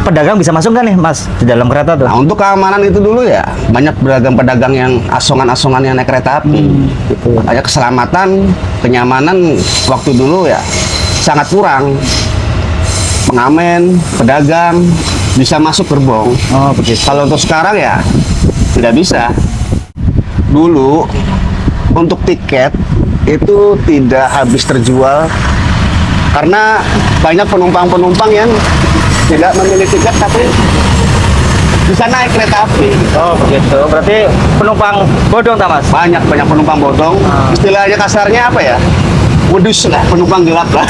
pedagang bisa masuk nggak nih Mas di dalam kereta tuh? Nah, untuk keamanan itu dulu ya, banyak pedagang-pedagang yang asongan-asongan yang naik kereta api. Gitu. Makanya keselamatan, kenyamanan waktu dulu ya sangat kurang. Pengamen, pedagang bisa masuk gerbong. Oh begitu. Kalau untuk sekarang ya tidak bisa. Dulu untuk tiket itu tidak habis terjual karena banyak penumpang-penumpang yang tidak memilih tiket tapi bisa naik kereta api. Oh begitu. Berarti penumpang bodong tak Mas? Banyak penumpang bodong. Istilahnya kasarnya apa ya? Wedus lah, penumpang gelap lah.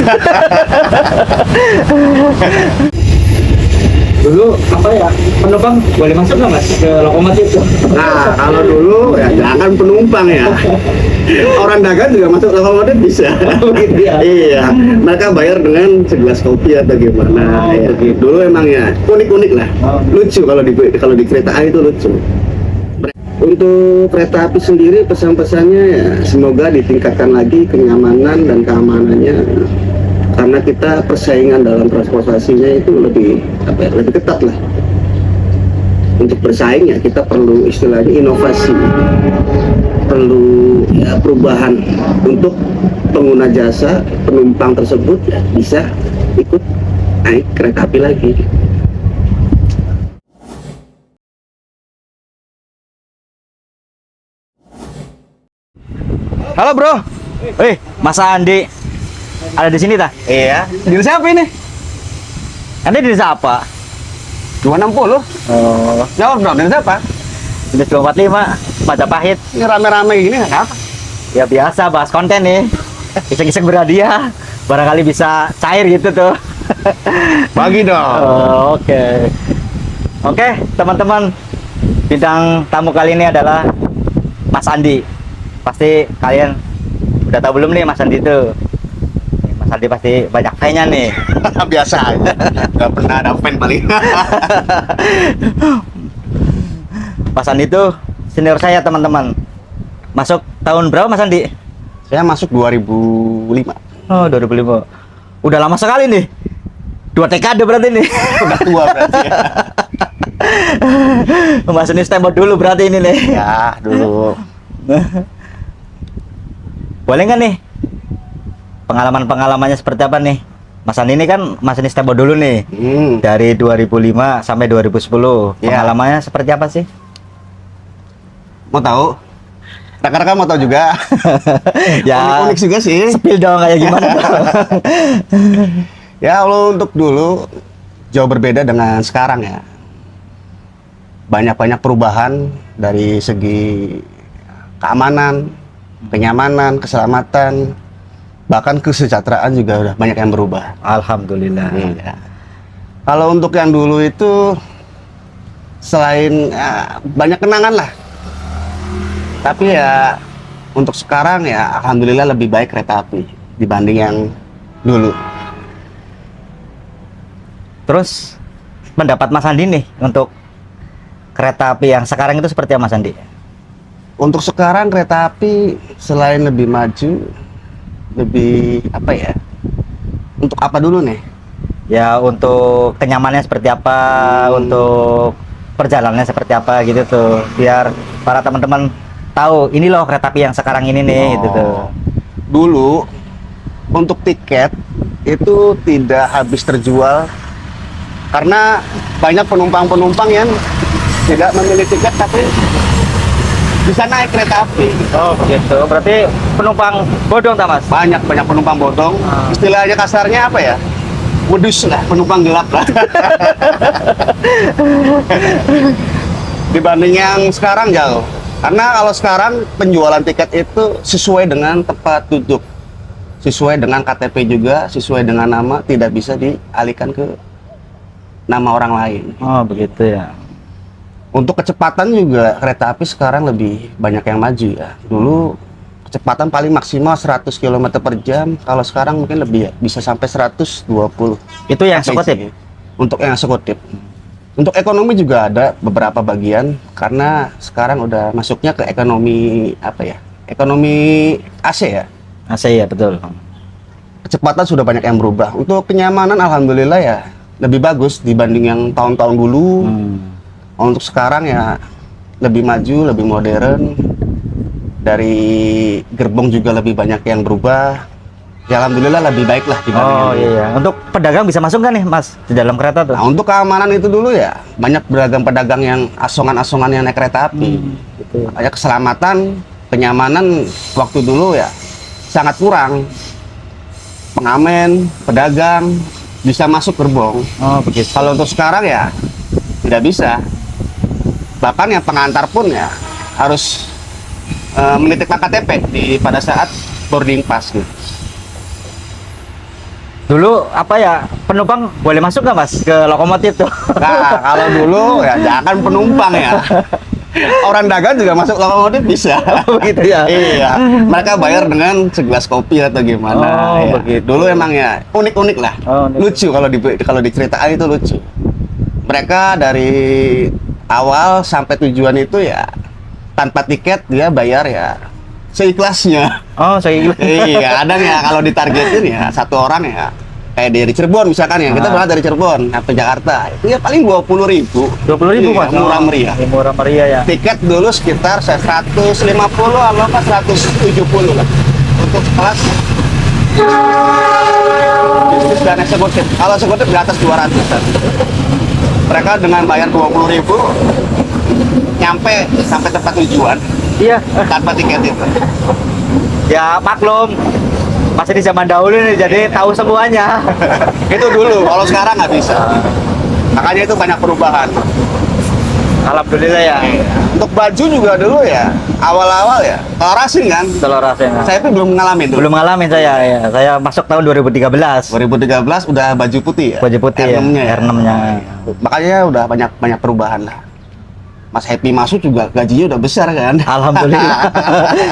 Dulu apa ya, penumpang boleh masuk nggak Mas ke lokomotif tuh? Nah, kalau dulu ya jangan penumpang ya. Orang dagang juga masuk lokomotif bisa. Gitu ya? Iya, mereka bayar dengan segelas kopi atau gimana. Oh, Ya. begitu. Dulu emang ya unik-unik lah. Oh. Lucu kalau di kereta api itu lucu. Untuk kereta api sendiri pesan-pesannya ya semoga ditingkatkan lagi kenyamanan dan keamanannya, karena kita persaingan dalam transportasinya itu lebih lebih ketat lah. Untuk bersaing ya kita perlu istilahnya inovasi, perlu ya perubahan untuk pengguna jasa penumpang tersebut ya bisa ikut naik kereta api lagi. Halo bro, Mas Andi ada di sini tak? Iya, Di siapa ini? Anda di desa apa? 260. Oh, Jawab dong, dari siapa? di 245 Majapahit. Ini rame-rame gini nggak apa? Ya biasa bahas konten nih. Iseng-iseng berhadiah, barangkali bisa cair gitu tuh. Bagi dong. Oh, oke. Oke, teman-teman. Bintang tamu kali ini adalah Mas Andi. Pasti kalian udah tahu belum nih Mas Andi itu? Mas Andi pasti banyak fan-nya nih. Biasa aja. Nggak pernah ada fan paling. Mas Andi itu senior saya teman-teman. Masuk tahun berapa Mas Andi? Saya masuk 2005. Oh 2005. Udah lama sekali nih. 2 dekade berarti nih. Udah tua berarti ya. Mas ini stempel dulu berarti ini nih. Ya, dulu. Boleh nggak nih pengalaman-pengalamannya seperti apa nih? Mas Andi ini kan Mas ini stempel dulu nih. Dari 2005 sampai 2010. Ya. Pengalamannya seperti apa sih? Mau tahu? Rekan-rekan mau tahu juga? Ya. Unik-unik juga sih. Spill dong kayak gimana? Ya, kalau untuk dulu jauh berbeda dengan sekarang ya. Banyak-banyak perubahan dari segi keamanan, kenyamanan, keselamatan, bahkan kesejahteraan juga udah banyak yang berubah. Alhamdulillah. Iya. Kalau untuk yang dulu itu selain ya, banyak kenangan lah. Tapi ya untuk sekarang ya alhamdulillah lebih baik kereta api dibanding yang dulu. Terus pendapat Mas Andi nih untuk kereta api yang sekarang itu seperti apa Mas Andi? Untuk sekarang kereta api selain lebih maju, lebih apa ya? Untuk apa dulu nih? Ya untuk kenyamanannya seperti apa, untuk perjalanannya seperti apa gitu tuh, biar para teman-teman tahu ini loh kereta api yang sekarang ini nih gitu tuh. Dulu untuk tiket itu tidak habis terjual karena banyak penumpang-penumpang yang tidak memilih tiket tapi bisa naik kereta api. Oh begitu, berarti penumpang bodong tak Mas? Banyak penumpang bodong. Istilahnya kasarnya apa ya? Wedus lah, penumpang gelap lah. Dibanding yang sekarang jauh. Karena kalau sekarang penjualan tiket itu sesuai dengan tempat duduk, sesuai dengan KTP juga, sesuai dengan nama, tidak bisa dialihkan ke nama orang lain. Oh begitu ya. Untuk kecepatan juga kereta api sekarang lebih banyak yang maju ya. Dulu kecepatan paling maksimal 100 km per jam, kalau sekarang mungkin lebih ya, bisa sampai 120. Itu yang eksekutif? Untuk yang eksekutif. Untuk ekonomi juga ada beberapa bagian, karena sekarang udah masuknya ke ekonomi apa ya? Ekonomi AC ya. AC ya betul. Kecepatan sudah banyak yang berubah. Untuk kenyamanan alhamdulillah ya lebih bagus dibanding yang tahun-tahun dulu. Untuk sekarang ya lebih maju, lebih modern. Dari gerbong juga lebih banyak yang berubah. Ya alhamdulillah lebih baik lah dibanding yang dulu. Iya. Untuk pedagang bisa masuk kan nih Mas di dalam kereta tuh? Nah, untuk keamanan itu dulu ya banyak pedagang-pedagang yang asongan-asongan yang naik kereta api. Gitu. Makanya keselamatan, kenyamanan waktu dulu ya sangat kurang. Pengamen, pedagang bisa masuk gerbong. Oh begitu. Kalau untuk sekarang ya tidak bisa. Bahkan yang pengantar pun ya harus menitipkan KTP pada saat boarding pass gitu. Dulu apa ya, penumpang boleh masuk nggak Mas ke lokomotif tuh? Nah, kalau dulu ya jangan penumpang ya. Orang dagang juga masuk lokomotif bisa. Begitu ya. Iya, mereka bayar dengan segelas kopi atau gimana. Oh, ya. begitu. Dulu emang ya unik-unik lah. Oh, unik. Lucu kalau diceritain itu lucu. Mereka dari awal sampai tujuan itu ya tanpa tiket dia bayar ya seikhlasnya. Oh, saya Iya, kadang ya kalau ditargetin ya satu orang ya kayak dari Cirebon misalkan ya, kita berangkat dari Cirebon sampai Jakarta itu ya paling 20.000. 20.000 Mas. Murah meriah. Murah meriah ya. Tiket dulu sekitar 150 atau 170 lah untuk kelas bisnis dan eksekutif. Kalau eksekutif di atas 200-an. Mereka dengan bayar 20.000 nyampe sampai tempat tujuan Iya. tanpa tiket itu. Ya maklum. Masih di zaman dahulu nih, jadi tahu semuanya. Itu dulu, kalau sekarang nggak bisa. Makanya itu banyak perubahan. Alhamdulillah ya. Untuk baju juga dulu ya, awal-awal ya, kalau racing kan, Telur rasanya. saya pun belum ngalamin dulu. Belum ngalamin saya ya. Saya masuk tahun 2013. 2013 udah baju putih ya? Baju putih ya. R6-nya ya? R6-nya. Makanya udah banyak perubahan lah. Mas Happy masuk juga gajinya udah besar kan? Alhamdulillah.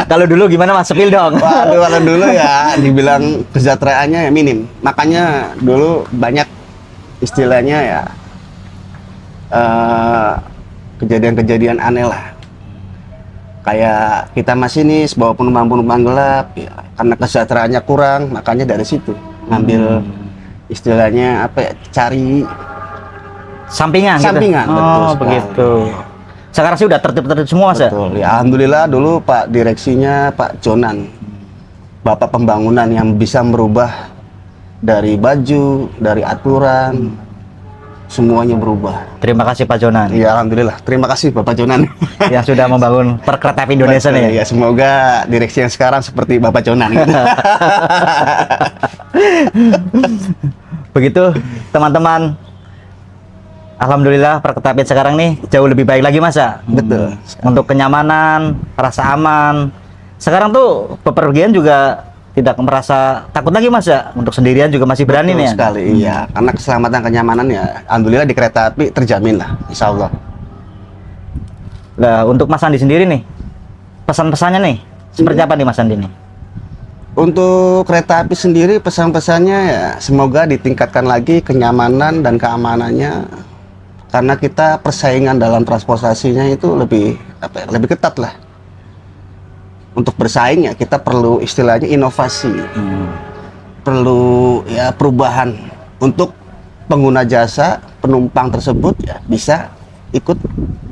Kalau dulu gimana Mas? Sepil dong. Waduh, kalau dulu ya dibilang kesejahteraannya ya minim. Makanya dulu banyak istilahnya ya kejadian-kejadian aneh lah. Kayak kita masinis bawa penumpang-penumpang gelap ya, karena kesejahteraannya kurang, makanya dari situ ngambil istilahnya apa ya, cari Sampingan. sampingan. Gitu? Betul Oh sekali. begitu. Sekarang sih udah tertib-tertib semua Mas. Betul. Ya, alhamdulillah dulu Pak direksinya Pak Jonan, Bapak pembangunan yang bisa merubah dari baju, dari aturan, semuanya berubah. Terima kasih Pak Jonan Ya alhamdulillah. Terima kasih Bapak Jonan. yang sudah membangun perkereta api Indonesia nih. Ya semoga direksi yang sekarang seperti Bapak Jonan. Gitu. Begitu teman-teman. Alhamdulillah perkereta apian sekarang nih jauh lebih baik lagi Mas ya. Betul. Untuk kenyamanan, rasa aman. Sekarang tuh bepergian juga tidak merasa takut lagi Mas ya. Untuk sendirian juga masih berani Betul nih ya. sekali. Iya, karena keselamatan kenyamanan ya alhamdulillah di kereta api terjamin lah, insya Allah. Nah, untuk Mas Andi sendiri nih, pesan-pesannya nih seperti apa nih Mas Andi nih? Untuk kereta api sendiri pesan-pesannya ya semoga ditingkatkan lagi kenyamanan dan keamanannya, karena kita persaingan dalam transportasinya itu lebih apa ya, lebih ketat lah. Untuk bersaing ya kita perlu istilahnya inovasi, perlu ya perubahan untuk pengguna jasa penumpang tersebut ya bisa ikut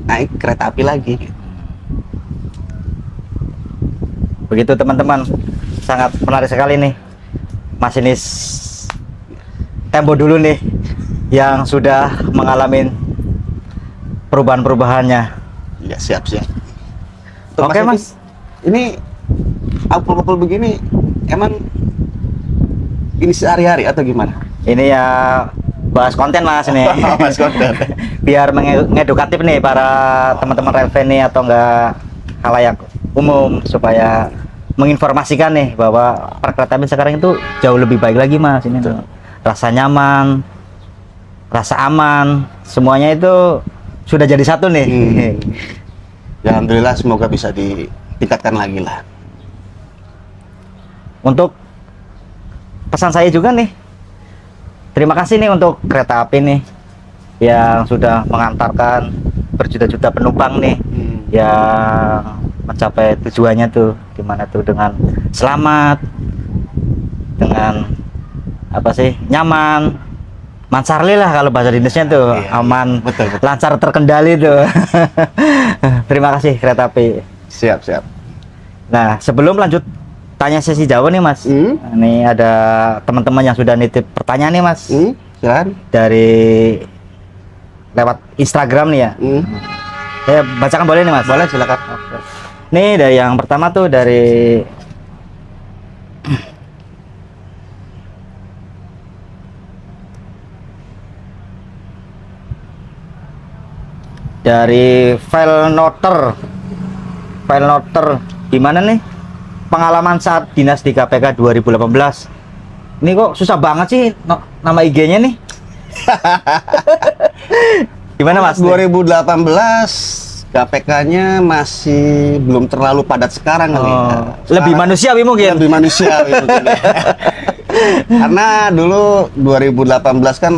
naik kereta api lagi. Begitu teman-teman, sangat menarik sekali nih masinis Tempo dulu nih yang sudah mengalami perubahan-perubahannya. Ya siap. Oke, Mas. Ini apel-apel begini emang ini sehari-hari atau gimana? Ini ya bahas konten Mas ini. Bahas konten. Biar mengedukatif nih para teman-teman Railvan nih atau enggak khalayak umum, supaya menginformasikan nih bahwa perkereta apian sekarang itu jauh lebih baik lagi Mas ini. Rasa nyaman, rasa aman, semuanya itu sudah jadi satu nih. Ya alhamdulillah semoga bisa ditingkatkan lagi lah. Untuk pesan saya juga nih, terima kasih nih untuk kereta api nih yang sudah mengantarkan berjuta-juta penumpang nih yang mencapai tujuannya tuh, dimana tuh dengan selamat, dengan apa sih, nyaman, Mansarli lah kalau bahasa dinasnya tuh, Iya, aman, betul, betul. lancar terkendali tuh. Terima kasih kereta api. Siap. Nah, sebelum lanjut tanya sesi Jawa nih Mas, ini ada teman-teman yang sudah nitip pertanyaan nih Mas, Silakan. dari lewat Instagram nih ya. Saya bacakan boleh nih Mas? Boleh, silakan. Nih dari yang pertama tuh dari file noter gimana nih pengalaman saat dinas di KPK 2018. Ini kok susah banget sih nama IG-nya nih. Gimana Mas? 2018 KPK-nya masih belum terlalu padat sekarang kali ya. Lebih manusiawi mungkin. Lebih manusiawi mungkin ya. Karena dulu 2018 kan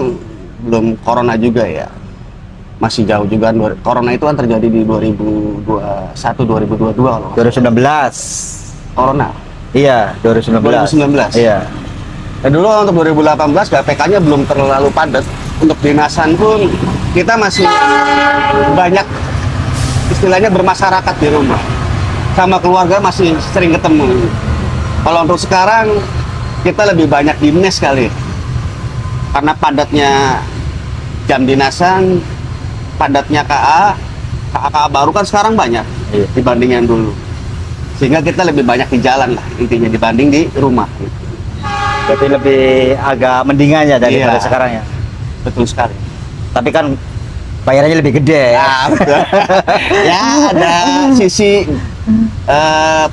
belum corona juga ya. Masih jauh juga. Corona itu kan terjadi di 2021 2022 loh. 2019. Corona. Iya, 2019. 2019. Iya. Dan dulu untuk 2018 KPK-nya belum terlalu padat. Untuk dinasan pun kita masih banyak istilahnya bermasyarakat di rumah. Sama keluarga masih sering ketemu. Kalau untuk sekarang kita lebih banyak di mes kali. Karena padatnya jam dinasan, padatnya KA baru kan sekarang banyak dibanding yang dulu. Sehingga kita lebih banyak di jalan lah intinya dibanding di rumah. Berarti lebih agak mendingan ya daripada sekarang ya. Betul sekali. Tapi kan bayarannya lebih gede ya. Betul. Ya ada sisi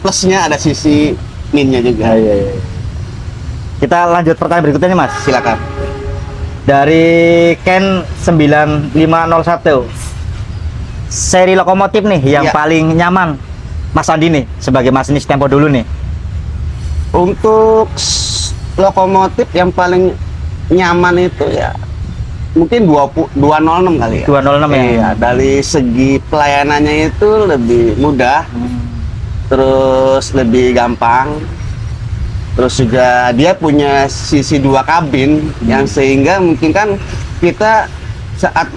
plusnya, ada sisi minnya juga. Iya. Kita lanjut pertanyaan berikutnya nih Mas. Silakan. Dari Ken 9501, seri lokomotif nih yang paling nyaman Mas Andi nih sebagai masinis tempo dulu nih. Untuk lokomotif yang paling nyaman itu ya mungkin 206 kali ya. 206 ya. Iya, dari segi pelayanannya itu lebih mudah, terus lebih gampang. Terus juga dia punya sisi 2 kabin yang sehingga mungkin kan kita saat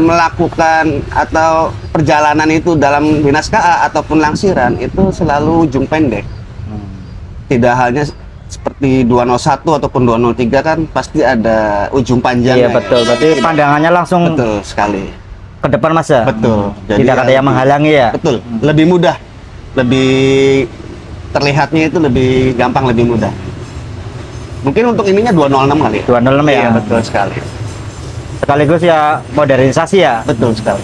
melakukan atau perjalanan itu dalam dinas KA ataupun langsiran itu selalu ujung pendek. Tidak hanya seperti 201 ataupun 203 kan pasti ada ujung panjang. Iya betul. Berarti pandangannya langsung betul sekali ke depan Mas ya. Betul. Tidak ada yang menghalangi ya. Betul. Lebih mudah. Lebih terlihatnya itu lebih gampang, lebih mudah. Mungkin untuk ininya 206 kali. 206 ya. Iya, betul sekali. Sekaligus ya modernisasi ya. Betul sekali.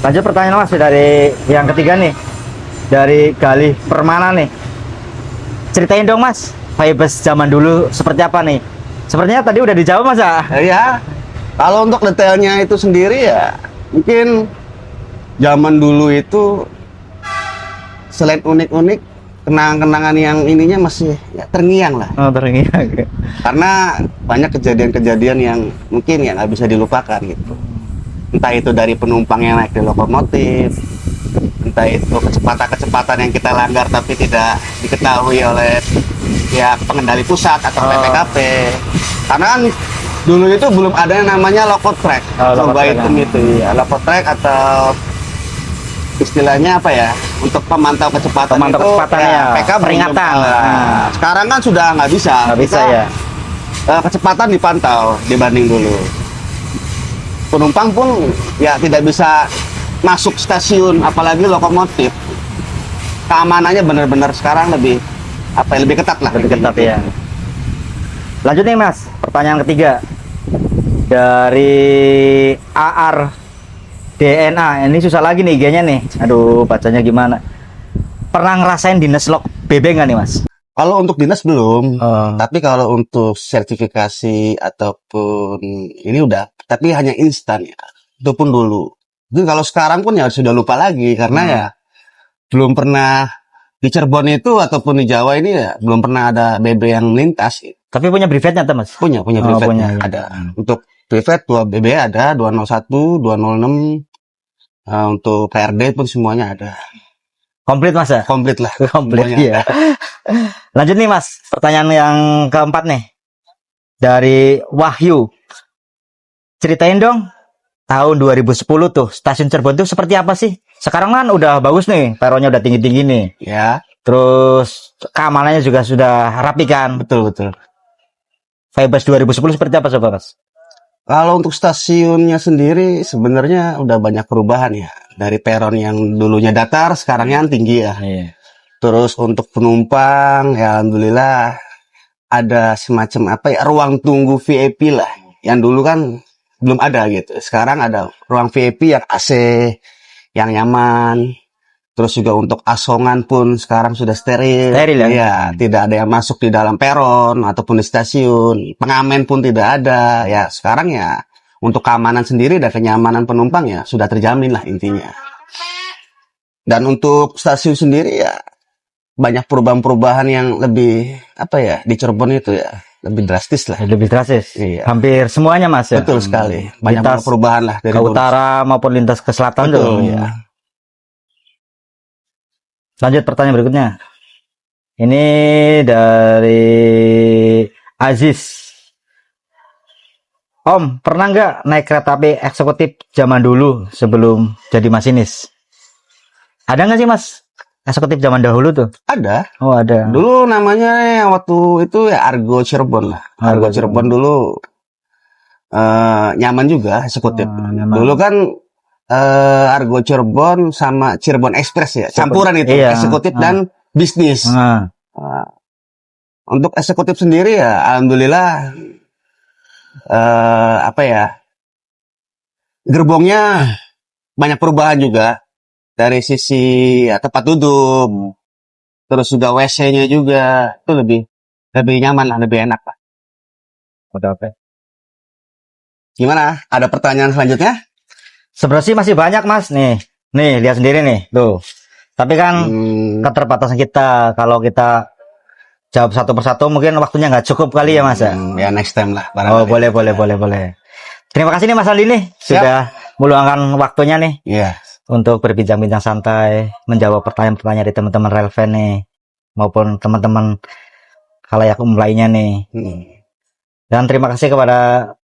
Lanjut pertanyaan Mas dari yang ketiga nih. Dari Galih Permana nih. Ceritain dong Mas, vibes zaman dulu seperti apa nih? Sepertinya tadi udah dijawab Mas ya. Ya, kalau untuk detailnya itu sendiri ya mungkin zaman dulu itu selain unik-unik, kenangan-kenangan yang ininya masih ya, terngiang lah. Oh, terngiang. Karena banyak kejadian-kejadian yang mungkin ya nggak bisa dilupakan gitu. Entah itu dari penumpang yang naik di lokomotif, entah itu kecepatan-kecepatan yang kita langgar tapi tidak diketahui oleh pihak pengendali pusat atau PPKP. Karena kan dulu itu belum ada yang namanya lokotrek, coba hitung itu ya, lokotrek atau istilahnya apa ya, untuk pemantau kecepatan itu ya, PK peringatan. Sekarang kan sudah nggak bisa ya. Kecepatan dipantau dibanding dulu. Penumpang pun ya tidak bisa masuk stasiun, apalagi lokomotif. Keamanannya benar-benar sekarang lebih lebih ketat lah. Lebih ketat ya. Lanjut nih Mas, pertanyaan ketiga dari AR DNA. Ini susah lagi nih IG-nya nih. Aduh, bacanya gimana? Pernah ngerasain dinas log BB nggak nih Mas? Kalau untuk dinas belum, tapi kalau untuk sertifikasi ataupun ini udah, tapi hanya instan ya. Itu pun dulu. Jadi kalau sekarang pun ya sudah lupa lagi karena ya belum pernah di Cirebon itu ataupun di Jawa ini ya belum pernah ada BB yang melintas. Tapi punya brevetnya tuh Mas? Punya brevetnya. Ada. Untuk brevet 2 BB ada, 201, 206. Untuk PRD pun semuanya ada. Komplit Mas ya? Komplit lah. Komplit ya. Lanjut nih Mas, pertanyaan yang keempat nih. dari Wahyu. Ceritain dong, tahun 2010 tuh stasiun Cirebon tuh seperti apa sih? Sekarang kan udah bagus nih, peronnya udah tinggi-tinggi nih. Ya, Terus keamanannya juga sudah rapi kan. betul betul. Vibes 2010 seperti apa Sobat Mas? Kalau untuk stasiunnya sendiri sebenarnya udah banyak perubahan ya. Dari peron yang dulunya datar, sekarang yang tinggi ya. Iya. Terus untuk penumpang, ya alhamdulillah ada semacam apa ya, ruang tunggu VIP lah. Yang dulu kan belum ada gitu. Sekarang ada ruang VIP yang AC, yang nyaman. Terus juga untuk asongan pun sekarang sudah steril. Steril ya? Iya, tidak ada yang masuk di dalam peron ataupun di stasiun. Pengamen pun tidak ada. Ya, sekarang ya untuk keamanan sendiri dan kenyamanan penumpang ya sudah terjamin lah intinya. Dan untuk stasiun sendiri ya banyak perubahan-perubahan yang lebih apa ya di Cirebon itu ya lebih drastis lah. Lebih drastis. Iya. Hampir semuanya Mas ya. Betul sekali. Banyak Lintas perubahan lah dari ke dulu. utara maupun lintas ke selatan Betul, tuh. ya. Lanjut pertanyaan berikutnya. Ini dari Aziz. Om, pernah nggak naik kereta api eksekutif zaman dulu sebelum jadi masinis? Ada nggak sih Mas? Eksekutif zaman dahulu tuh? Ada. Oh ada. Dulu namanya yang waktu itu ya Argo Cirebon lah. Argo Argo Cirebon dulu nyaman juga eksekutif. Nyaman. Dulu kan Argo Cirebon sama Cirebon Express ya, campuran itu Iya. eksekutif dan bisnis. Nah, Untuk eksekutif sendiri ya, alhamdulillah apa ya, gerbongnya banyak perubahan juga dari sisi ya, tempat duduk, terus juga WC-nya juga itu lebih nyaman lah, lebih enak lah. udah oke. Gimana? Ada pertanyaan selanjutnya? Sebenarnya sih masih banyak Mas. Nih lihat sendiri nih, tuh. Tapi kan keterbatasan kita, kalau kita jawab satu persatu mungkin waktunya nggak cukup kali ya Mas ya. Ya next time lah. Oh barangkali. boleh. Terima kasih nih Mas Aldi nih Siap. sudah meluangkan waktunya nih Iya. untuk berbincang-bincang santai, menjawab pertanyaan-pertanyaan dari teman-teman relevan nih maupun teman-teman khalayak umum lainnya nih. Dan terima kasih kepada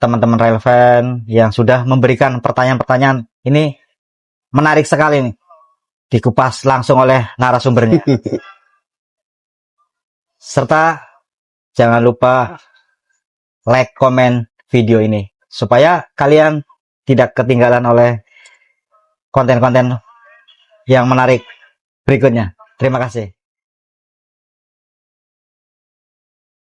teman-teman relevan yang sudah memberikan pertanyaan-pertanyaan ini menarik sekali nih, dikupas langsung oleh narasumbernya. Serta jangan lupa like, komen video ini supaya kalian tidak ketinggalan oleh konten-konten yang menarik berikutnya. Terima kasih.